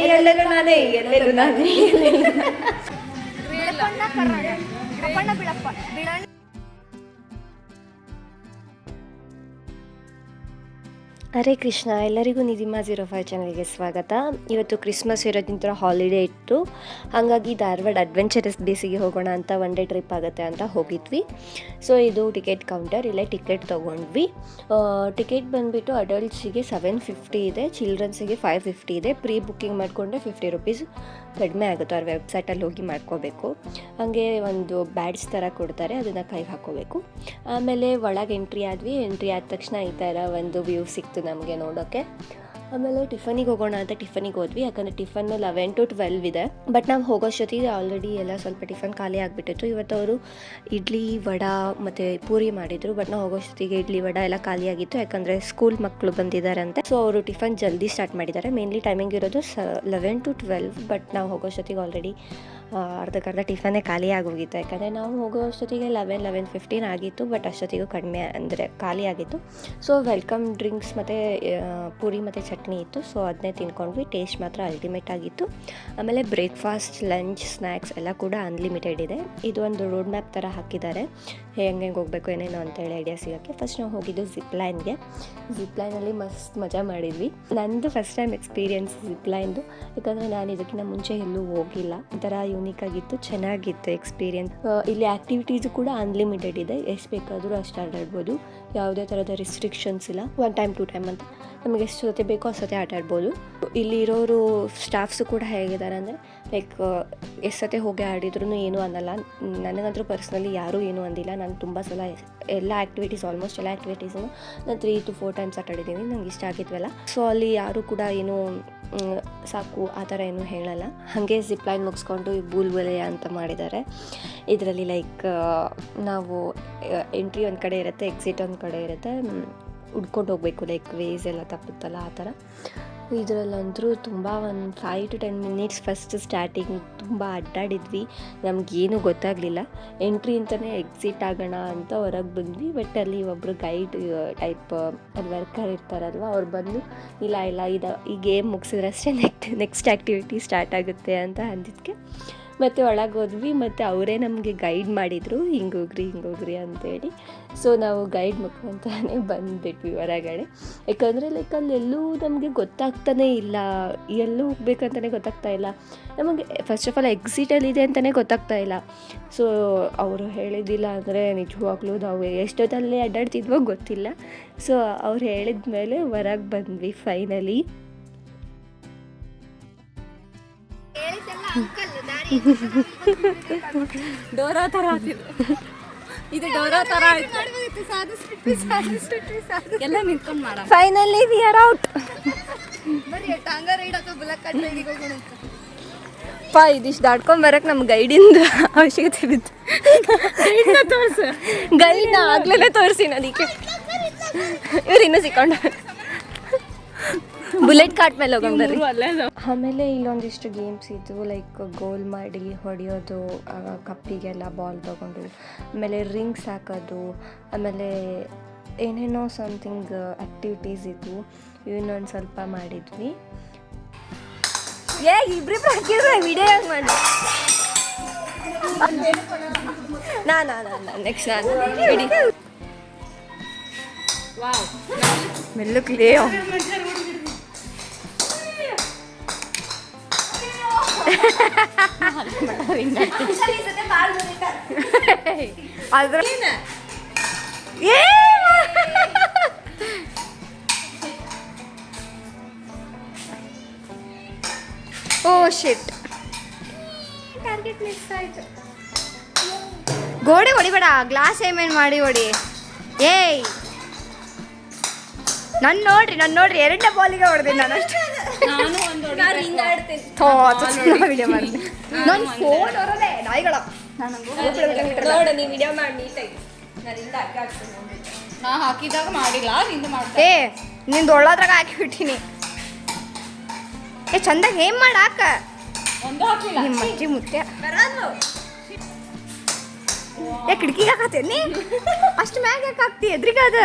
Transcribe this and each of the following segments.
ಎಲ್ಲೆಲ್ಲೂ ನಾನೇ ಹರೇ ಕೃಷ್ಣ. ಎಲ್ಲರಿಗೂ ನಿಧಿಮಾ 05 ಚಾನಲ್ಗೆ ಸ್ವಾಗತ. ಇವತ್ತು ಕ್ರಿಸ್ಮಸ್ ಇರೋದ್ರಿಂದ ಹಾಲಿಡೇ ಇತ್ತು, ಹಾಗಾಗಿ ಧಾರವಾಡ ಅಡ್ವೆಂಚರಸ್ ಬೇಸಿಗೆ ಹೋಗೋಣ ಅಂತ ಒನ್ ಡೇ ಟ್ರಿಪ್ ಆಗುತ್ತೆ ಅಂತ ಹೋಗಿದ್ವಿ. ಸೊ ಇದು ಟಿಕೆಟ್ ಕೌಂಟರ್, ಇಲ್ಲೇ ಟಿಕೆಟ್ ತೊಗೊಂಡ್ವಿ. ಟಿಕೆಟ್ ಬಂದುಬಿಟ್ಟು ಅಡಲ್ಟ್ಸಿಗೆ 750 ಇದೆ, ಚಿಲ್ಡ್ರನ್ಸಿಗೆ 550 ಇದೆ. ಪ್ರೀ ಬುಕ್ಕಿಂಗ್ ಮಾಡಿಕೊಂಡ್ರೆ 50 ರೂಪೀಸ್ ಕಡಿಮೆ ಆಗುತ್ತೆ. ಅವ್ರ ವೆಬ್ಸೈಟಲ್ಲಿ ಹೋಗಿ ಮಾಡ್ಕೋಬೇಕು. ಹಾಗೆ ಒಂದು ಬ್ಯಾಡ್ಜ್ ಥರ ಕೊಡ್ತಾರೆ, ಅದನ್ನು ಕೈಗೆ ಹಾಕ್ಕೋಬೇಕು. ಆಮೇಲೆ ಒಳಗೆ ಎಂಟ್ರಿ ಆದ ತಕ್ಷಣ ಈ ಥರ ಒಂದು ವ್ಯೂ ಸಿಕ್ತು ನಮಗೆ ನೋಡೋಕ್ಕೆ. ಆಮೇಲೆ ಟಿಫನಿಗೆ ಹೋಗೋಣ ಅಂತ ಟಿಫನಿಗೆ ಹೋದ್ವಿ, ಯಾಕಂದರೆ ಟಿಫನ್ 11 to 12 ಇದೆ. ಬಟ್ ನಾವು ಹೋಗೋಷ್ಟೊತ್ತಿಗೆ ಆಲ್ರೆಡಿ ಎಲ್ಲ ಸ್ವಲ್ಪ ಟಿಫನ್ ಖಾಲಿ ಆಗಿಬಿಟ್ಟಿತ್ತು. ಇವತ್ತು ಅವರು ಇಡ್ಲಿ ವಡ ಮತ್ತು ಪೂರಿ ಮಾಡಿದರು, ಬಟ್ ನಾವು ಹೋಗೋಷ್ಟೊತ್ತಿಗೆ ಇಡ್ಲಿ ವಡ ಎಲ್ಲ ಖಾಲಿಯಾಗಿತ್ತು, ಯಾಕಂದರೆ ಸ್ಕೂಲ್ ಮಕ್ಕಳು ಬಂದಿದ್ದಾರಂತೆ. ಸೊ ಅವರು ಟಿಫನ್ ಜಲ್ದಿ ಸ್ಟಾರ್ಟ್ ಮಾಡಿದ್ದಾರೆ. ಮೇನ್ಲಿ ಟೈಮಿಂಗ್ ಇರೋದು 11 to 12, ಬಟ್ ನಾವು ಹೋಗೋಷ್ಟೊತ್ತಿಗೆ ಆಲ್ರೆಡಿ ಅರ್ಧಕ್ಕರ್ಧ ಟಿಫನ್ನೇ ಖಾಲಿ ಆಗೋಗಿತ್ತು. ಯಾಕಂದರೆ ನಾವು ಹೋಗೋಷ್ಟೊತ್ತಿಗೆ 11-11:15 ಆಗಿತ್ತು, ಬಟ್ ಅಷ್ಟೊತ್ತಿಗೂ ಕಡಿಮೆ ಅಂದರೆ ಖಾಲಿ ಆಗಿತ್ತು. ಸೊ ವೆಲ್ಕಮ್ ಡ್ರಿಂಕ್ಸ್ ಮತ್ತು ಪೂರಿ ಮತ್ತು ಚಟ್ನಿ ಇತ್ತು. ಸೊ ಅದನ್ನೇ ತಿನ್ಕೊಂಡ್ವಿ. ಟೇಸ್ಟ್ ಮಾತ್ರ ಅಲ್ಟಿಮೇಟ್ ಆಗಿತ್ತು. ಆಮೇಲೆ ಬ್ರೇಕ್ಫಾಸ್ಟ್, ಲಂಚ್, ಸ್ನ್ಯಾಕ್ಸ್ ಎಲ್ಲ ಕೂಡ ಅನ್ಲಿಮಿಟೆಡ್ ಇದೆ. ಇದು ಒಂದು ರೋಡ್ ಮ್ಯಾಪ್ ಥರ ಹಾಕಿದ್ದಾರೆ, ಹೆಂಗೆ ಹೋಗಬೇಕು ಏನೇನು ಅಂತೇಳಿ ಐಡಿಯಾ ಸಿಗೋಕ್ಕೆ. ಫಸ್ಟ್ ನಾವು ಹೋಗಿದ್ದು ಜಿಪ್ಲೈನ್ಗೆ. ಜಿಪ್ಲೈನಲ್ಲಿ ಮಸ್ತ್ ಮಜಾ ಮಾಡಿದ್ವಿ. ನಂದು ಫಸ್ಟ್ ಟೈಮ್ ಎಕ್ಸ್ಪೀರಿಯನ್ಸ್ ಜಿಪ್ಲೈನ್ದು, ಯಾಕಂದರೆ ನಾನು ಇದಕ್ಕಿಂತ ಮುಂಚೆ ಎಲ್ಲೂ ಹೋಗಿಲ್ಲ. ಒಂಥರ ಯೂನಿಕ್ ಆಗಿತ್ತು, ಚೆನ್ನಾಗಿತ್ತು ಎಕ್ಸ್ಪೀರಿಯನ್ಸ್. ಇಲ್ಲಿ ಆ್ಯಕ್ಟಿವಿಟೀಸು ಕೂಡ ಅನ್ಲಿಮಿಟೆಡ್ ಇದೆ, ಎಷ್ಟು ಬೇಕಾದರೂ ಅಷ್ಟು ಆಟಾಡ್ಬೋದು. ಯಾವುದೇ ಥರದ ರಿಸ್ಟ್ರಿಕ್ಷನ್ಸ್ ಇಲ್ಲ. 1 time 2 time ಅಂತ ನಮಗೆ ಎಷ್ಟು ಸತಿ ಬೇಕೋ ಅಷ್ಟು ಸತಿ ಆಟಾಡ್ಬೋದು. ಇಲ್ಲಿ ಇರೋರು ಸ್ಟಾಫ್ಸು ಕೂಡ ಹೇಗಿದ್ದಾರೆ ಅಂದರೆ ಲೈಕ್ ಎಷ್ಟು ಸತಿ ಹೋಗಿ ಆಡಿದ್ರೂ ಏನೂ ಅನ್ನಲ್ಲ. ನನಗಂತೂ ಪರ್ಸ್ನಲಿ ಯಾರೂ ಏನೂ ಅಂದಿಲ್ಲ. ನಾನು ತುಂಬ ಸಲ ಎಲ್ಲ ಆ್ಯಕ್ಟಿವಿಟೀಸ್, ಆಲ್ಮೋಸ್ಟ್ ಎಲ್ಲ ಆ್ಯಕ್ಟಿವಿಟೀಸನ್ನು ನಾನು 3 to 4 times ಆಟಾಡಿದ್ದೀನಿ. ನಂಗೆ ಇಷ್ಟ ಆಗಿದ್ವಲ್ಲ. ಸೊ ಅಲ್ಲಿ ಯಾರೂ ಕೂಡ ಏನೂ ಸಾಕು ಆ ಥರ ಏನೂ ಹೇಳಲ್ಲ. ಹಾಗೆ ಜಿಪ್ಲೈನ್ ಮುಗಿಸ್ಕೊಂಡು ಬೂಲ್ ವಲಯ ಅಂತ ಮಾಡಿದ್ದಾರೆ. ಇದರಲ್ಲಿ ಲೈಕ್ ನಾವು ಎಂಟ್ರಿ ಒಂದು ಕಡೆ ಇರುತ್ತೆ, ಎಕ್ಸಿಟ್ ಒಂದು ಕಡೆ ಇರುತ್ತೆ, ಹುಡ್ಕೊಂಡು ಹೋಗಬೇಕು. ಲೈಕ್ ವೇಸ್ ಎಲ್ಲ ತಪ್ಪುತ್ತಲ್ಲ ಆ ಥರ. ಇದರಲ್ಲಂತರೂ ತುಂಬ ಒಂದು 5 to 10 minutes ಫಸ್ಟ್ ಸ್ಟಾರ್ಟಿಂಗ್ ತುಂಬ ಅಡ್ಡಾಡಿದ್ವಿ. ನಮಗೇನು ಗೊತ್ತಾಗಲಿಲ್ಲ. ಎಂಟ್ರಿ ಅಂತಲೇ ಎಕ್ಸಿಟ್ ಆಗೋಣ ಅಂತ ಹೊರಗೆ ಬಂದ್ವಿ. ಬಟ್ ಅಲ್ಲಿ ಒಬ್ಬರು ಗೈಡ್ ಟೈಪ್ ಅಲ್ಲಿ ವರ್ಕರ್ ಇರ್ತಾರಲ್ವ, ಅವ್ರು ಬಂದು ಇಲ್ಲ ಈ ಗೇಮ್ ಮುಗಿಸಿದ್ರೆ ಅಷ್ಟೇ ನೆಕ್ಸ್ಟ್ ಆ್ಯಕ್ಟಿವಿಟಿ ಸ್ಟಾರ್ಟ್ ಆಗುತ್ತೆ ಅಂತ ಅಂದಿದ್ದಕ್ಕೆ ಮತ್ತು ಒಳಗೆ ಹೋದ್ವಿ. ಮತ್ತು ಅವರೇ ನಮಗೆ ಗೈಡ್ ಮಾಡಿದರು, ಹಿಂಗೋಗ್ರಿ ಅಂತೇಳಿ. ಸೊ ನಾವು ಗೈಡ್ ಮುಖಾಂತರನೇ ಬಂದುಬಿಟ್ವಿ ಹೊರಗಡೆ. ಯಾಕಂದರೆ ಲೈಕ್ ಅಲ್ಲೆಲ್ಲೂ ನಮಗೆ ಗೊತ್ತಾಗ್ತಾನೇ ಇಲ್ಲ, ಎಲ್ಲೂ ಹೋಗ್ಬೇಕಂತಲೇ ಗೊತ್ತಾಗ್ತಾ ಇಲ್ಲ ನಮಗೆ. ಫಸ್ಟ್ ಆಫ್ ಆಲ್ ಎಕ್ಸಿಟಲ್ಲಿದೆ ಅಂತಲೇ ಗೊತ್ತಾಗ್ತಾ ಇಲ್ಲ. ಸೊ ಅವರು ಹೇಳಿದ್ದಿಲ್ಲ ಅಂದರೆ ನಿಜವಾಗ್ಲೂ ನಾವು ಎಷ್ಟೊತ್ತಲ್ಲೇ ಅಡ್ಡಾಡ್ತಿದ್ವೋ ಗೊತ್ತಿಲ್ಲ. ಸೊ ಅವ್ರು ಹೇಳಿದ ಮೇಲೆ ಹೊರಗೆ ಬಂದ್ವಿ ಫೈನಲಿ. ಡೋರಾ ಥರ ಇದು ಡೋರಾ ಥರ ಎಲ್ಲ ನಿಂತ್ಕೊಂಡು ಮಾಡ. Finally we are out. ಇದಿಷ್ಟು ದಾಟ್ಕೊಂಡು ಬರಕ್ಕೆ ನಮ್ಮ ಗೈಡಿಂದ ಅವಶ್ಯಕತೆ ಬಿತ್ತು. ಗೈಡ್ನ ಆಗ್ಲೇ ತೋರಿಸಿ ಅದಕ್ಕೆ ಇವ್ರು ಇನ್ನೂ ಸಿಕ್ಕೊಂಡು ಬುಲೆಟ್ ಕಾರ್ಟ್ ಮೇಲೆ ಹೋಗೋಣ ಬರ್ರಿ. ಆಮೇಲೆ ಇಲ್ಲೊಂದಿಷ್ಟು ಗೇಮ್ಸ್ ಇದ್ವು, ಲೈಕ್ ಗೋಲ್ ಮಾಡಿ ಹೊಡೆಯೋದು, ಕಪ್ಪಿಗೆಲ್ಲ ಬಾಲ್ ತೊಗೊಂಡು, ಆಮೇಲೆ ರಿಂಗ್ಸ್ ಹಾಕೋದು, ಆಮೇಲೆ ಏನೇನೋ ಸಮಥಿಂಗ್ ಆ್ಯಕ್ಟಿವಿಟೀಸ್ ಇದ್ವು. ಇವನ್ನೊಂದು ಸ್ವಲ್ಪ ಮಾಡಿದ್ವಿ. ಇಬ್ರು ಹಾಕಿದ್ರೆ ವಿಡಿಯೋ ಹೆಂಗೆ ಮಾಡಿ ನೆಕ್ಸ್ಟ್ ನಾನು ಇಡಿ ಮೆಲ್ಲಕ್ಲೇ ಓ ಶಿಟ್, ಟಾರ್ಗೆಟ್ ಮಿಸ್ ಆಯ್ತು. ಗೋಡೆ ಹೊಡಿಬೇಡ, ಗ್ಲಾಸ್ ಏಮೇನು ಮಾಡಿ ಹೊಡಿ. ಏಯ್ ನನ್ನ ನೋಡ್ರಿ 2 ಬಾಲಿಗೆ ಹೊಡೆದಿನಿ ನಾನು ಅಷ್ಟು. ವಿಡಿಯೋ ಮಾಡಿ ನನ್ನ ಫೋನ್ ಹೊರದೆ ನಾಯಿಗಳ. ನೀವು ವಿಡಿಯೋ ಮಾಡಿ ನೀಟಾಗಿ ನಾ ಹಾಕಿದಾಗ ಮಾಡಿಲ್ಲ, ನಿಂದು ಮಾಡ್ತಾ. ನಿಂದು ಒಳ್ಳದ್ರಾಗ ಹಾಕಿಬಿಟ್ಟಿನಿ. ಚಂದಾಗಿ ಏನ್ ಮಾಡಿ ಹಾಕ. ಒಂದು ಹಾಕಿಲ್ಲ ನಿಮ್ಮ ಅಜ್ಜಿ ಮುತ್ಯ ಕಿಟಕಿಗೆ ಹಾಕತ್ತೇನಿ. ಅಷ್ಟು ಮ್ಯಾಗ ಯಾಕೆ ಹಾಕ್ತಿ? ಎದ್ರಿಗಾದ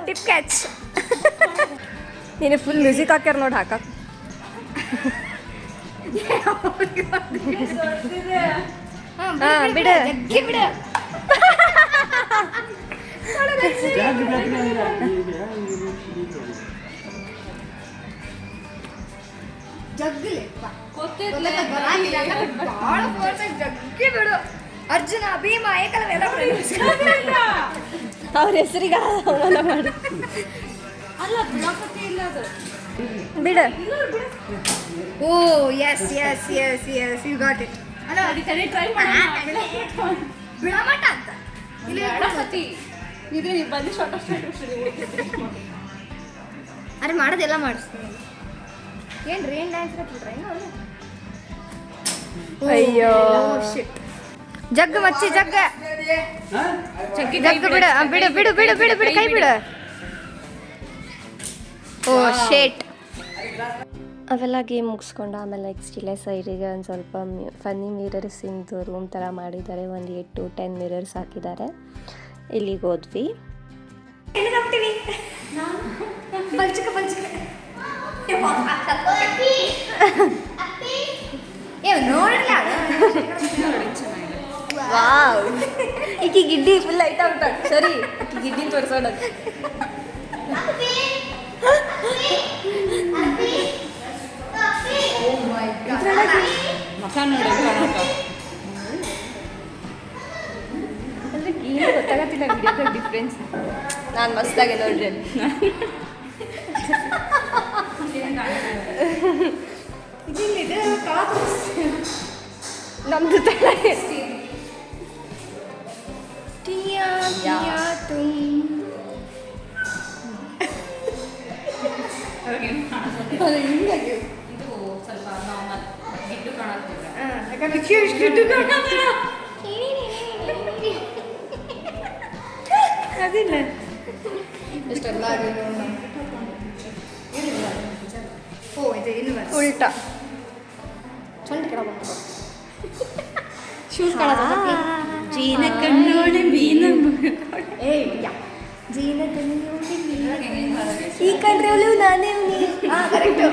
ಟಿಪ್ ಕ್ಯಾಚ್. ನೀನು ಫುಲ್ ಮ್ಯೂಸಿಕ್ ಹಾಕ್ಯಾರ ನೋಡಿ ಹಾಕಕ್. ಬಿಡು ಬಿಡು. ಬಿಡು ಅರ್ಜುನ ಭೀಮ ಏಕಲವ್ಯ ಅವ್ರ ಹೆಸರಿಗೆ ಅವಮಾನ ಮಾಡಿ. ಬಿಡ. Oh yes yes yes yes you got it. ಅಲ್ಲ ಟ್ರೈ ಮಾಡಿ ಬಿಡಮಟ ಅಂತ ಇಲ್ಲಿ ಇದು ಬಂದು ಶಾರ್ಟ್ ಅರೆ ಮಾಡೋದೆಲ್ಲ ಮಾಡಿಸ್ತೀನಿ. ಏನ್ರಿ ಏನು ಡ್ಯಾನ್ಸ್ ಹಾಕ್ಬಿಟ್ರೆ ಅಯ್ಯೋ ಶಿಟ್. ಜಗ್ಗ ಮಚ್ಚಿ ಜಗ್ಗ ಜಗ್ಗ ಬಿಡು ಬಿಡು ಬಿಡು ಬಿಡು ಬಿಡು ಬಿಡು ಕೈ ಬಿಡು. ಓ ಶೇಟ್. ಅವೆಲ್ಲ ಗೇಮ್ ಮುಗಿಸ್ಕೊಂಡು ಆಮೇಲೆ ನೆಕ್ಸ್ಟ್ ಇಲ್ಲೇ ಸೈಡಿಗೆ ಒಂದು ಸ್ವಲ್ಪ ಫನ್ನಿ ಮಿರರ್ಸಿಂದು ರೂಮ್ ಥರ ಮಾಡಿದ್ದಾರೆ. ಒಂದು 8 to 10 ಮಿರರ್ಸ್ ಹಾಕಿದ್ದಾರೆ. ಇಲ್ಲಿಗೆ ಹೋದ್ವಿ. ವಾವ್ ಈಕಿ ಗಿಡ್ಡಿ ಫುಲ್ ಐಟ ಉಂಟ. ಸರಿ ಈಕಿ ಗಿಡ್ಡಿ ತೋರಿಸೋಣ. ಅಂದ್ರೆ ಏನು ಗೊತ್ತಾಗತ್ತಿಲ್ಲ ವಿಡಿಯೋದಾಗ ಡಿಫ್ರೆನ್ಸ್. ನಾನು ಮಸ್ತಾಗೆ ನೋಡ್ರಿ. ನಮ್ದು ಸ್ವಲ್ಪ ನಾರ್ಮಲ್ ಗಿಡ್ಡು ಕಾಣುತ್ತೆ. ಅದಿಲ್ಲ ಉಲ್ಟಾ ಶೂಸ್ ಜೀನ ಕಣ್ಣೋಳೆ ಮೀನ ಜೀನ ಕಣ್ಣೋಳೆ ಈ ಕಂಡ್ರೆ ನಾನೇ ಅವನಿ. ಕರೆಕ್ಟ್.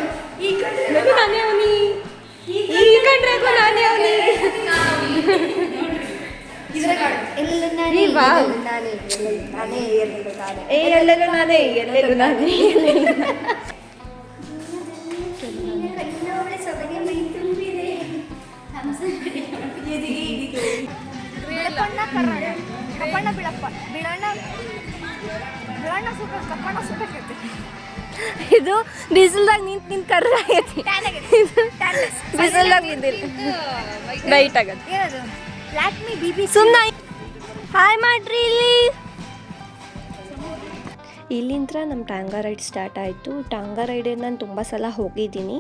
ಈ ಕಂಡ್ರೆ ನಾನೇ ಅವನಿ. ಈ ಕಂಡ್ರೆಗೂ ನಾನೇ ಅವನಿ. ಎಲ್ಲೆಲ್ಲೂ ನಾನೇ ಎಲ್ಲೆಲ್ಲೂ ನಾನೇ. ಇದು ಬಿಸಿಲ್ದಾಗ ನಿಂತು ಕರ್ರ ಆಗೈತಿ. ಬಿಸಿಲ್ದಾಗ ನಿಂತಿಲ್ಲ ವೈಟ್ ಆಗತ್ತೆ. ಸುಮ್ಮನೆ ಹಾಯ್ ಮಾಡ್ರಿ. ಇಲ್ಲಿಂದ ನಮ್ಮ ಟಾಂಗಾ ರೈಡ್ ಸ್ಟಾರ್ಟ್ ಆಯಿತು. ಟಾಂಗಾ ರೈಡಿಗೆ ನಾನು ತುಂಬ ಸಲ ಹೋಗಿದ್ದೀನಿ.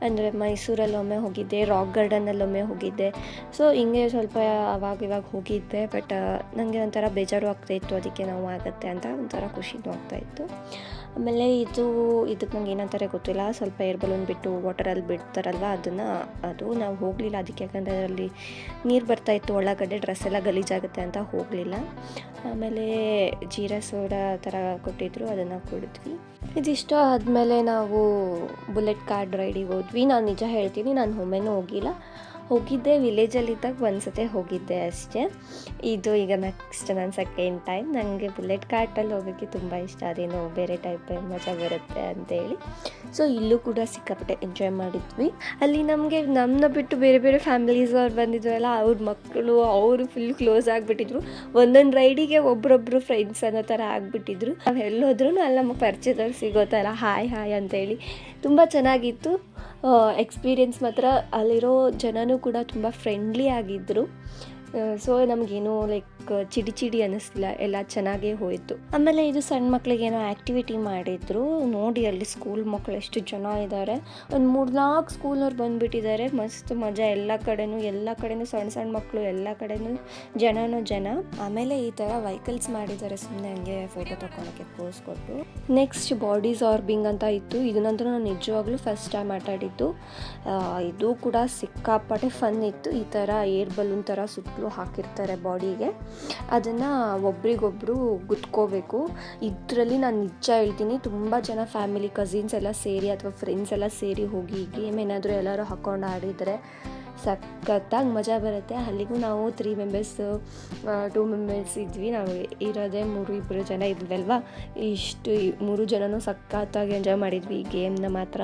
ಅಂದರೆ ಮೈಸೂರಲ್ಲೊಮ್ಮೆ ಹೋಗಿದ್ದೆ, ರಾಕ್ ಗಾರ್ಡನಲ್ಲೊಮ್ಮೆ ಹೋಗಿದ್ದೆ. ಸೊ ಹಿಂಗೆ ಸ್ವಲ್ಪ ಅವಾಗ ಹೋಗಿದ್ದೆ. ಬಟ್ ನನಗೆ ಒಂಥರ ಬೇಜಾರು ಆಗ್ತಾಯಿತ್ತು. ಅದಕ್ಕೆ ನಾವು ಆಗುತ್ತೆ ಅಂತ ಒಂಥರ ಖುಷಿನೂ ಆಗ್ತಾಯಿತ್ತು. ಆಮೇಲೆ ಇದಕ್ಕೆ ನಂಗೆ ಏನಂತಾರೆ ಗೊತ್ತಿಲ್ಲ. ಸ್ವಲ್ಪ ಏರ್ ಬಲೂನ್ ಬಿಟ್ಟು ವಾಟರಲ್ಲಿ ಬಿಡ್ತಾರಲ್ವ ಅದು ನಾವು ಹೋಗಲಿಲ್ಲ. ಅದಕ್ಕೆ ಯಾಕಂದರೆ ಅದರಲ್ಲಿ ನೀರು ಬರ್ತಾಯಿತ್ತು ಒಳಗಡೆ, ಡ್ರೆಸ್ ಎಲ್ಲ ಗಲೀಜಾಗುತ್ತೆ ಅಂತ ಹೋಗಲಿಲ್ಲ. ಆಮೇಲೆ ಜೀರಾ ಸೋಡಾ ಥರ ಕೊಟ್ಟಿದ್ರು, ಅದನ್ನು ಕುಡಿದ್ವಿ. ಇದಿಷ್ಟು ಆದಮೇಲೆ ನಾವು ಬುಲೆಟ್ ಕಾರ್ಡ್ ರೈಡಿಗೆ ಹೋದ್ವಿ. ನಾನು ನಿಜ ಹೇಳ್ತೀನಿ, ನಾನು ಒಮ್ಮೆನೂ ಹೋಗಿದ್ದೆ ವಿಲೇಜಲ್ಲಿದ್ದಾಗ ಒಂದ್ಸತಿ ಹೋಗಿದ್ದೆ ಅಷ್ಟೇ. ಇದು ಈಗ ನೆಕ್ಸ್ಟ್ ನನ್ನ ಸೆಕೆಂಡ್ ಟೈಮ್. ನನಗೆ ಬುಲೆಟ್ ಕಾರ್ಟಲ್ಲಿ ಹೋಗೋಕ್ಕೆ ತುಂಬ ಇಷ್ಟ. ಅದೇನೋ ಬೇರೆ ಟೈಪ್ ಮಜಾ ಬರುತ್ತೆ ಅಂತೇಳಿ. ಸೊ ಇಲ್ಲೂ ಕೂಡ ಸಿಕ್ಕಾಪಟ್ಟೆ ಎಂಜಾಯ್ ಮಾಡಿದ್ವಿ. ಅಲ್ಲಿ ನಮ್ಮನ್ನ ಬಿಟ್ಟು ಬೇರೆ ಬೇರೆ ಫ್ಯಾಮಿಲೀಸ್ ಅವ್ರು ಬಂದಿದ್ವಲ್ಲ, ಅವ್ರ ಮಕ್ಕಳು ಅವರು ಫುಲ್ ಕ್ಲೋಸ್ ಆಗಿಬಿಟ್ಟಿದ್ರು. ಒಂದೊಂದು ರೈಡಿಗೆ ಒಬ್ಬರೊಬ್ಬರು ಫ್ರೆಂಡ್ಸ್ ಅನ್ನೋ ಥರ ಆಗಿಬಿಟ್ಟಿದ್ರು. ನಾವು ಎಲ್ಲೋದ್ರೂ ಅಲ್ಲಿ ನಮಗೆ ಪರಿಚಯದವ್ರು ಸಿಗೋ ಥರ ಹಾಯ್ ಅಂಥೇಳಿ ತುಂಬ ಚೆನ್ನಾಗಿತ್ತು ಎಕ್ಸ್ಪೀರಿಯೆನ್ಸ್. ಮಾತ್ರ ಅಲ್ಲಿರೋ ಜನನೂ ಕೂಡ ತುಂಬ ಫ್ರೆಂಡ್ಲಿ ಆಗಿದ್ದರು. ಸೊ ನಮಗೇನೋ ಲೈಕ್ ಚಿಡಿ ಅನ್ನಿಸ್ತಿಲ್ಲ, ಎಲ್ಲ ಚೆನ್ನಾಗೇ ಹೋಯಿತು. ಆಮೇಲೆ ಇದು ಸಣ್ಣ ಮಕ್ಕಳಿಗೇನೋ ಆ್ಯಕ್ಟಿವಿಟಿ ಮಾಡಿದರು. ನೋಡಿ ಅಲ್ಲಿ ಸ್ಕೂಲ್ ಮಕ್ಕಳು ಎಷ್ಟು ಜನ ಇದ್ದಾರೆ. ಒಂದು 3-4 ಸ್ಕೂಲ್ನವ್ರು ಬಂದುಬಿಟ್ಟಿದ್ದಾರೆ. ಮಸ್ತ್ ಮಜಾ. ಎಲ್ಲ ಕಡೆನೂ ಸಣ್ಣ ಮಕ್ಕಳು, ಎಲ್ಲ ಕಡೆನೂ ಜನ. ಆಮೇಲೆ ಈ ಥರ ವೆಹಿಕಲ್ಸ್ ಮಾಡಿದ್ದಾರೆ ಸುಮ್ಮನೆ ಹಂಗೆ ಫೋಟೋ ತಗೊಳಕ್ಕೆ ಪೋಸ್ ಕೊಟ್ಟು. ನೆಕ್ಸ್ಟ್ ಬಾಡಿ ಸಾರ್ಬಿಂಗ್ ಅಂತ ಇತ್ತು. ಇದನ್ನಂತೂ ನಾನು ನಿಜವಾಗ್ಲೂ ಫಸ್ಟ್ ಟೈಮ್ ಆಟಾಡಿದ್ದು. ಇದು ಕೂಡ ಸಿಕ್ಕಾಪಟ್ಟೆ ಫನ್ ಇತ್ತು. ಈ ಥರ ಏರ್ ಬಲೂನ್ ಥರ ಸುತ್ತಲೂ ಹಾಕಿರ್ತಾರೆ ಬಾಡಿಗೆ. ಅದನ್ನು ಒಬ್ರಿಗೊಬ್ರು ಗುದ್ಕೋಬೇಕು. ಇದರಲ್ಲಿ ನಾನು ನಿಜ ಹೇಳ್ತೀನಿ, ತುಂಬ ಜನ ಫ್ಯಾಮಿಲಿ ಕಸಿನ್ಸ್ ಎಲ್ಲ ಸೇರಿ ಅಥವಾ ಫ್ರೆಂಡ್ಸ್ ಎಲ್ಲ ಸೇರಿ ಹೋಗಿ ಗೇಮ್ ಏನಾದರೂ ಎಲ್ಲರೂ ಹಾಕ್ಕೊಂಡು ಆಡಿದರೆ ಸಖತ್ತಾಗಿ ಮಜಾ ಬರುತ್ತೆ. ಅಲ್ಲಿಗೂ ನಾವು 3 ಮೆಂಬರ್ಸ್ 2 ಮೆಂಬರ್ಸ್ ಇದ್ವಿ. ನಾವು ಇರೋದೇ 2 ಜನ ಇದ್ವಲ್ವ, ಇಷ್ಟು 3 ಜನನೂ ಸಖತ್ತಾಗಿ ಎಂಜಾಯ್ ಮಾಡಿದ್ವಿ ಈ ಗೇಮ್ನ ಮಾತ್ರ.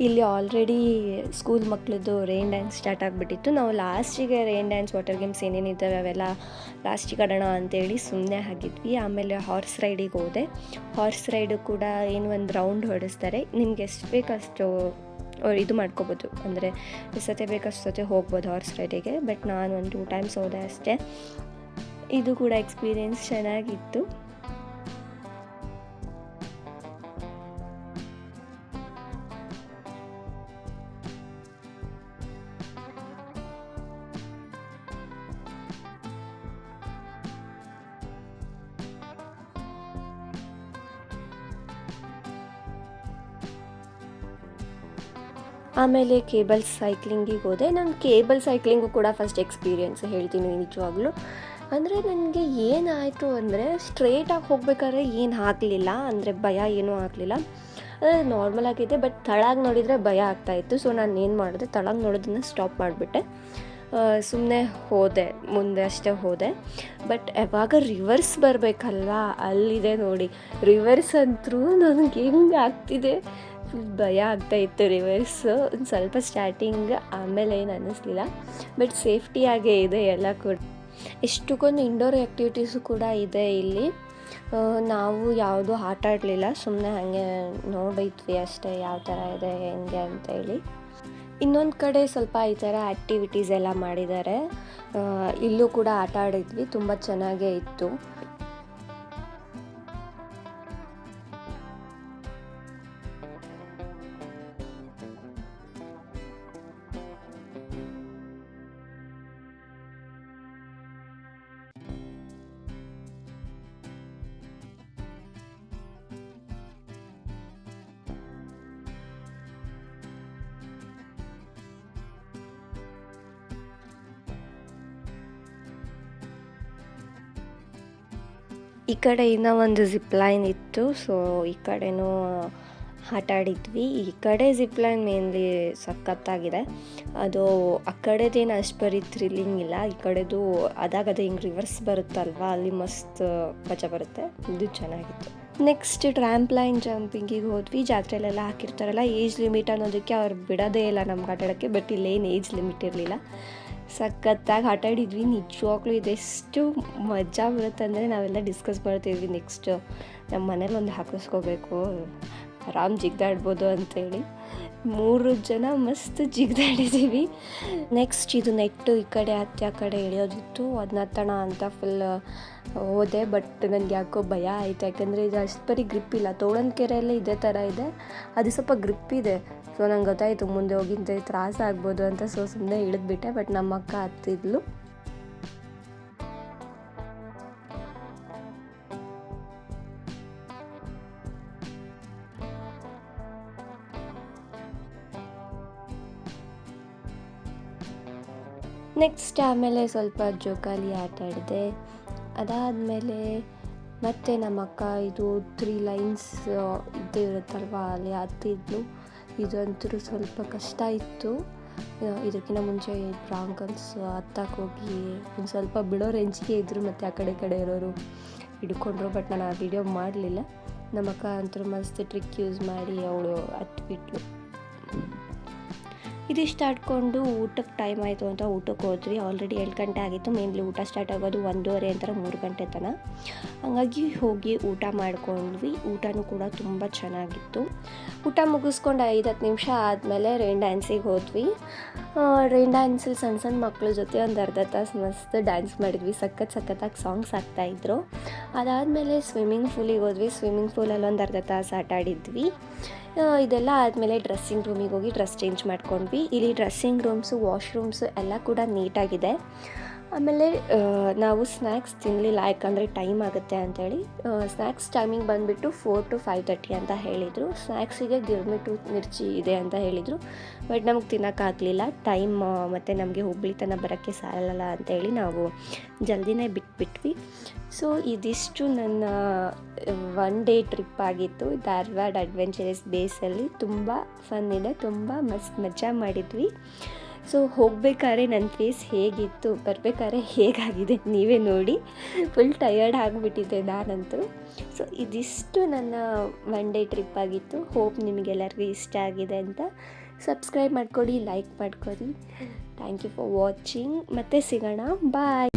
ಇಲ್ಲಿ ಆಲ್ರೆಡಿ ಸ್ಕೂಲ್ ಮಕ್ಕಳದ್ದು ರೈನ್ ಡ್ಯಾನ್ಸ್ ಸ್ಟಾರ್ಟ್ ಆಗಿಬಿಟ್ಟಿತ್ತು. ನಾವು ಲಾಸ್ಟಿಗೆ ರೈನ್ ಡ್ಯಾನ್ಸ್, ವಾಟರ್ ಗೇಮ್ಸ್ ಏನೇನಿದ್ದಾವೆ ಅವೆಲ್ಲ ಲಾಸ್ಟಿಗೆ ಆಡೋಣ ಅಂತೇಳಿ ಸುಮ್ಮನೆ ಆಗಿದ್ವಿ. ಆಮೇಲೆ ಹಾರ್ಸ್ ರೈಡಿಗೆ ಹೋದೆ. ಹಾರ್ಸ್ ರೈಡು ಕೂಡ ಏನು ಒಂದು ರೌಂಡ್ ಹೊಡಿಸ್ತಾರೆ, ನಿಮ್ಗೆ ಎಷ್ಟು ಬೇಕಷ್ಟು ಇದು ಮಾಡ್ಕೋಬೋದು, ಅಂದರೆ ಸತೆ ಬೇಕಷ್ಟು ಸತೆ ಹೋಗ್ಬೋದು ಹಾರ್ಸ್ ರೈಡಿಗೆ. ಬಟ್ ನಾನು ಒಂದು 2 ಟೈಮ್ಸ್ ಹೋದೆ ಅಷ್ಟೇ. ಇದು ಕೂಡ ಎಕ್ಸ್ಪೀರಿಯೆನ್ಸ್ ಚೆನ್ನಾಗಿತ್ತು. ಆಮೇಲೆ ಕೇಬಲ್ ಸೈಕ್ಲಿಂಗಿಗೆ ಹೋದೆ. ನಾನು ಕೇಬಲ್ ಸೈಕ್ಲಿಂಗು ಕೂಡ ಫಸ್ಟ್ ಎಕ್ಸ್ಪೀರಿಯೆನ್ಸ್ ಹೇಳ್ತೀನಿ ನಿಜವಾಗ್ಲೂ. ಅಂದರೆ ನನಗೆ ಏನಾಯಿತು ಅಂದರೆ, ಸ್ಟ್ರೇಟಾಗಿ ಹೋಗ್ಬೇಕಾದ್ರೆ ಏನು ಆಗಲಿಲ್ಲ, ಅಂದರೆ ಭಯ ಏನೂ ಆಗಲಿಲ್ಲ, ನಾರ್ಮಲ್ ಆಗಿದೆ. ಬಟ್ ತಳಾಗಿ ನೋಡಿದರೆ ಭಯ ಆಗ್ತಾಯಿತ್ತು. ಸೊ ನಾನು ಏನು ಮಾಡಿದೆ, ತಳಾಗಿ ನೋಡೋದನ್ನು ಸ್ಟಾಪ್ ಮಾಡಿಬಿಟ್ಟೆ, ಸುಮ್ಮನೆ ಹೋದೆ, ಮುಂದೆ ಅಷ್ಟೇ ಹೋದೆ. ಬಟ್ ಯಾವಾಗ ರಿವರ್ಸ್ ಬರಬೇಕಲ್ವಾ, ಅಲ್ಲಿದೆ ನೋಡಿ ರಿವರ್ಸ್ ಅಂತೂ ನನಗೆ ಹೆಂಗೆ ಆಗ್ತಿದೆ, ಭಯ ಆಗ್ತಾಯಿತ್ತು ರಿವರ್ಸ್. ಒಂದು ಸ್ವಲ್ಪ ಸ್ಟಾರ್ಟಿಂಗ್, ಆಮೇಲೆ ಏನು ಅನ್ನಿಸ್ಲಿಲ್ಲ. ಬಟ್ ಸೇಫ್ಟಿಯಾಗೇ ಇದೆ ಎಲ್ಲ ಕೂಡ. ಎಷ್ಟಕ್ಕೊಂದು ಇಂಡೋರ್ ಆ್ಯಕ್ಟಿವಿಟೀಸು ಕೂಡ ಇದೆ ಇಲ್ಲಿ. ನಾವು ಯಾವುದೂ ಆಟ ಆಡಲಿಲ್ಲ, ಸುಮ್ಮನೆ ಹಾಗೆ ನೋಡಿದ್ವಿ ಅಷ್ಟೇ ಯಾವ ಥರ ಇದೆ ಹೆಂಗೆ ಅಂತೇಳಿ. ಇನ್ನೊಂದು ಕಡೆ ಸ್ವಲ್ಪ ಈ ಥರ ಆ್ಯಕ್ಟಿವಿಟೀಸ್ ಎಲ್ಲ ಮಾಡಿದ್ದಾರೆ. ಇಲ್ಲೂ ಕೂಡ ಆಟ ಆಡಿದ್ವಿ, ತುಂಬ ಚೆನ್ನಾಗೇ ಇತ್ತು. ಈ ಕಡೆ ಇನ್ನೂ ಒಂದು ಜಿಪ್ ಲೈನ್ ಇತ್ತು, ಸೊ ಈ ಕಡೆನೂ ಆಟ ಆಡಿದ್ವಿ. ಈ ಕಡೆ ಜಿಪ್ ಲೈನ್ ಮೇನ್ಲಿ ಸಖತ್ತಾಗಿದೆ. ಅದು ಆ ಕಡೆದೇನು ಅಷ್ಟು ಬರೀ ಥ್ರಿಲ್ಲಿಂಗ್ ಇಲ್ಲ, ಈ ಕಡೆದು ಅದಾಗದೆ ಹಿಂಗೆ ರಿವರ್ಸ್ ಬರುತ್ತಲ್ವ, ಅಲ್ಲಿ ಮಸ್ತ್ ಮಜಾ ಬರುತ್ತೆ. ಇದು ಚೆನ್ನಾಗಿತ್ತು. ನೆಕ್ಸ್ಟ್ ಟ್ರ್ಯಾಂಪ್ಲೈನ್ ಜಂಪಿಂಗಿಗೆ ಹೋದ್ವಿ. ಜಾತ್ರೆಯಲ್ಲೆಲ್ಲ ಹಾಕಿರ್ತಾರಲ್ಲ ಏಜ್ ಲಿಮಿಟ್ ಅನ್ನೋದಕ್ಕೆ ಅವ್ರು ಬಿಡೋದೇ ಇಲ್ಲ ನಮ್ಗೆ ಆಟ ಆಡೋಕ್ಕೆ. ಬಟ್ ಇಲ್ಲೇನು ಏಜ್ ಲಿಮಿಟ್ ಇರಲಿಲ್ಲ, ಸಖತ್ತಾಗಿ ಆಟ ಆಡಿದ್ವಿ. ನಿಜವಾಗ್ಲೂ ಇದೆಷ್ಟು ಮಜಾ ಬರುತ್ತೆ ಅಂದರೆ, ನಾವೆಲ್ಲ ಡಿಸ್ಕಸ್ ಮಾಡ್ತಿದ್ವಿ ನೆಕ್ಸ್ಟು ನಮ್ಮ ಮನೇಲಿ ಒಂದು ಹಾಕಿಸ್ಕೋಬೇಕು, ಆರಾಮ್ ಜಿಗ್ದಾಡ್ಬೋದು ಅಂತೇಳಿ. 3 ಜನ ಮಸ್ತ್ ಜಿಗ್ದಾಡಿದ್ದೀವಿ. ನೆಕ್ಸ್ಟ್ ಇದು ನೆಟ್ಟು ಈ ಕಡೆ ಹತ್ತಿ ಆ ಕಡೆ ಇಳಿಯೋದಿತ್ತು, ಅದನ್ನ ಹತ್ತೋಣ ಅಂತ ಫುಲ್ ಹೋದೆ. ಬಟ್ ನನಗೆ ಯಾಕೋ ಭಯ ಆಯಿತು, ಯಾಕಂದರೆ ಇದು ಅಷ್ಟು ಬರೀ ಗ್ರಿಪ್ ಇಲ್ಲ. ತೋಳಂಕೆರೆಯಲ್ಲೇ ಇದೇ ಥರ ಇದೆ, ಅದು ಸ್ವಲ್ಪ ಗ್ರಿಪ್ ಇದೆ. ಸೊ ನಂಗೆ ಗೊತ್ತಾಯಿತು ಮುಂದೆ ಹೋಗಿಂತ ತ್ರಾಸ ಆಗ್ಬೋದು ಅಂತ. ಸೊ ಸುಮ್ಮನೆ ಇಳಿದ್ಬಿಟ್ಟೆ. ಬಟ್ ನಮ್ಮ ಅಕ್ಕ ಹತ್ತಿದ್ಲು. ನೆಕ್ಸ್ಟ್ ಆಮೇಲೆ ಸ್ವಲ್ಪ ಜೋಕಾಲಿ ಆಟ ಆಡಿದೆ. ಅದಾದಮೇಲೆ ಮತ್ತೆ ನಮ್ಮ ಅಕ್ಕ ಇದು 3 ಲೈನ್ಸ್ ಇದ್ದೇ ಇರುತ್ತಲ್ವ, ಅಲ್ಲಿ ಹತ್ತಿದ್ಲು. ಇದಂತೂ ಸ್ವಲ್ಪ ಕಷ್ಟ ಇತ್ತು. ಇದಕ್ಕಿಂತ ಮುಂಚೆ ಇಬ್ಬರು ಅಂಕಲ್ಸ್ ಹತ್ತಕ್ಕೆ ಹೋಗಿ ಒಂದು ಸ್ವಲ್ಪ ಬಿಡೋ ರೇಂಜಿಗೆ ಇದ್ದರು, ಮತ್ತು ಆ ಕಡೆ ಇರೋರು ಹಿಡ್ಕೊಂಡ್ರು. ಬಟ್ ನಾನು ಆ ವಿಡಿಯೋ ಮಾಡಲಿಲ್ಲ. ನಮ್ಮ ಅಕ್ಕ ಅಂತೂ ಮಸ್ತ್ ಟ್ರಿಕ್ ಯೂಸ್ ಮಾಡಿ ಅವಳು ಹತ್ಬಿಟ್ಲು. ಇದಿಷ್ಟು ಆಡ್ಕೊಂಡು ಊಟಕ್ಕೆ ಟೈಮ್ ಆಯಿತು ಅಂತ ಊಟಕ್ಕೆ ಹೋದ್ವಿ. ಆಲ್ರೆಡಿ 7 ಗಂಟೆ ಆಗಿತ್ತು. ಮೇನ್ಲಿ ಊಟ ಸ್ಟಾರ್ಟ್ ಆಗೋದು 1:30 ಅಂತರ 3 ಗಂಟೆ ತನಕ. ಹಾಗಾಗಿ ಹೋಗಿ ಊಟ ಮಾಡ್ಕೊಂಡ್ವಿ. ಊಟನೂ ಕೂಡ ತುಂಬ ಚೆನ್ನಾಗಿತ್ತು. ಊಟ ಮುಗಿಸ್ಕೊಂಡು 5-10 ನಿಮಿಷ ಆದಮೇಲೆ ರೈನ್ ಡ್ಯಾನ್ಸಿಗೆ ಹೋದ್ವಿ. ರೈನ್ ಡ್ಯಾನ್ಸಲ್ಲಿ ಸಣ್ಣ ಮಕ್ಕಳ ಜೊತೆ ಒಂದು ಅರ್ಧ ತಾಸು ಮಸ್ತ್ ಡ್ಯಾನ್ಸ್ ಮಾಡಿದ್ವಿ. ಸಖತ್ತಾಗಿ ಸಾಂಗ್ಸ್ ಆಗ್ತಾಯಿದ್ರು. ಅದಾದಮೇಲೆ ಸ್ವಿಮ್ಮಿಂಗ್ ಪೂಲಿಗೆ ಹೋದ್ವಿ. ಸ್ವಿಮ್ಮಿಂಗ್ ಪೂಲಲ್ಲಿ ಒಂದು ಅರ್ಧ ತಾಸು ಆಟ ಆಡಿದ್ವಿ. ಇದೆಲ್ಲ ಆದಮೇಲೆ ಡ್ರೆಸ್ಸಿಂಗ್ ರೂಮಿಗೆ ಹೋಗಿ ಡ್ರೆಸ್ ಚೇಂಜ್ ಮಾಡ್ಕೊಂಡ್ವಿ. ಇಲ್ಲಿ ಡ್ರೆಸ್ಸಿಂಗ್ ರೂಮ್ಸು, ವಾಶ್ರೂಮ್ಸು ಎಲ್ಲ ಕೂಡ ನೀಟಾಗಿದೆ. ಆಮೇಲೆ ನಾವು ಸ್ನ್ಯಾಕ್ಸ್ ತಿನ್ನಲಿಲ್ಲ, ಯಾಕಂದರೆ ಟೈಮ್ ಆಗುತ್ತೆ ಅಂಥೇಳಿ. ಸ್ನ್ಯಾಕ್ಸ್ ಟೈಮಿಂಗ್ ಬಂದುಬಿಟ್ಟು 4 to 5:30 ಅಂತ ಹೇಳಿದರು. ಸ್ನ್ಯಾಕ್ಸಿಗೆ ಗಿರ್ಮಿಟು ಮಿರ್ಚಿ ಇದೆ ಅಂತ ಹೇಳಿದರು, ಬಟ್ ನಮಗೆ ತಿನ್ನೋಕ್ಕಾಗಲಿಲ್ಲ. ಟೈಮ್ ಮತ್ತು ನಮಗೆ ಹುಬ್ಳಿ ತನಕ ಬರೋಕ್ಕೆ ಸಾಲಲ್ಲ ಅಂತೇಳಿ ನಾವು ಜಲ್ದಿನೇ ಬಿಟ್ಬಿಟ್ವಿ. ಸೊ ಇದಿಷ್ಟು ನನ್ನ 1 day ಟ್ರಿಪ್ ಆಗಿತ್ತು ಧಾರವಾಡ ಅಡ್ವೆಂಚರಸ್ ಬೇಸಲ್ಲಿ. ತುಂಬ ಫನ್ ಇದೆ, ತುಂಬ ಮಜಾ ಮಾಡಿದ್ವಿ. ಸೊ ಹೋಗ್ಬೇಕಾದ್ರೆ ನನ್ನ ಫೇಸ್ ಹೇಗಿತ್ತು, ಬರಬೇಕಾದ್ರೆ ಹೇಗಾಗಿದೆ ನೀವೇ ನೋಡಿ. ಫುಲ್ ಟಯರ್ಡ್ ಆಗಿಬಿಟ್ಟಿದ್ದೆ ನಾನಂತೂ. ಸೊ ಇದಿಷ್ಟು ನನ್ನ 1 day ಟ್ರಿಪ್ ಆಗಿತ್ತು. ಹೋಪ್ ನಿಮಗೆಲ್ಲರಿಗೂ ಇಷ್ಟ ಆಗಿದೆ ಅಂತ. ಸಬ್ಸ್ಕ್ರೈಬ್ ಮಾಡ್ಕೊಡಿ, ಲೈಕ್ ಮಾಡ್ಕೊಡಿ. Thank you for watching. ಮತ್ತೆ ಸಿಗೋಣ, ಬಾಯ್.